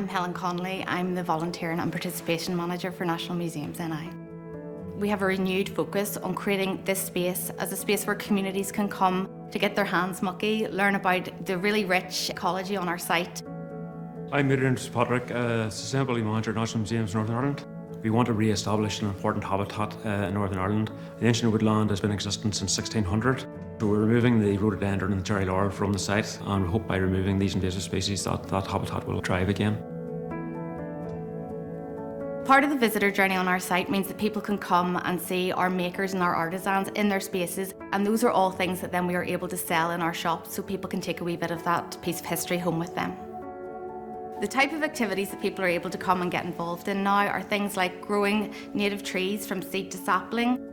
I'm Helen Connolly. I'm the Volunteering and Participation Manager for National Museums NI. We have a renewed focus on creating this space as a space where communities can come to get their hands mucky, learn about the really rich ecology on our site. I'm Adrian Patrick, Sustainability Manager at National Museums Northern Ireland. We want to re-establish an important habitat in Northern Ireland. The ancient woodland has been in existence since 1600. So we're removing the rhododendron and the cherry laurel from the site, and we hope by removing these invasive species that habitat will thrive again. Part of the visitor journey on our site means that people can come and see our makers and our artisans in their spaces, and those are all things that then we are able to sell in our shops so people can take a wee bit of that piece of history home with them. The type of activities that people are able to come and get involved in now are things like growing native trees from seed to sapling,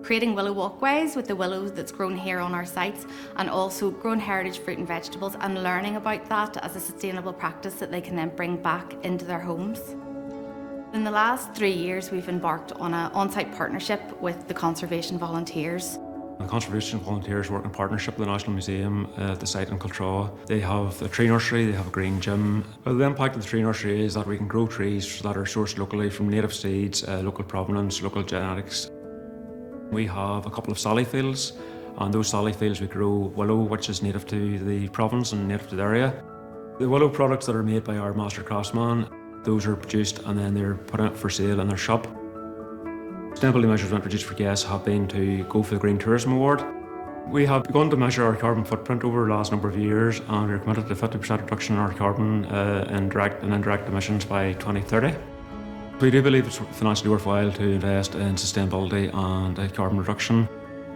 creating willow walkways with the willow that's grown here on our sites, and also growing heritage fruit and vegetables and learning about that as a sustainable practice that they can then bring back into their homes. In the last 3 years, we've embarked on an on-site partnership with the conservation volunteers. The conservation volunteers work in partnership with the National Museum at the site in Cultraw. They have a tree nursery, they have a green gym. Well, the impact of the tree nursery is that we can grow trees that are sourced locally from native seeds, local provenance, local genetics. We have a couple of sally fields, and those sally fields we grow willow, which is native to the province and native to the area. The willow products that are made by our master craftsman, those are produced and then they're put out for sale in their shop. Sustainability measures introduced for guests have been to go for the Green Tourism Award. We have begun to measure our carbon footprint over the last number of years, and we're committed to 50% reduction in our carbon in direct and indirect emissions by 2030. We do believe it's financially worthwhile to invest in sustainability and carbon reduction.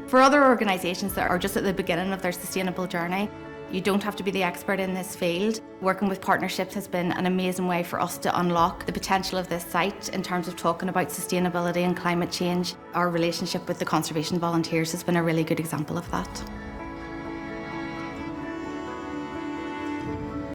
For other organisations that are just at the beginning of their sustainable journey, you don't have to be the expert in this field. Working with partnerships has been an amazing way for us to unlock the potential of this site in terms of talking about sustainability and climate change. Our relationship with the conservation volunteers has been a really good example of that.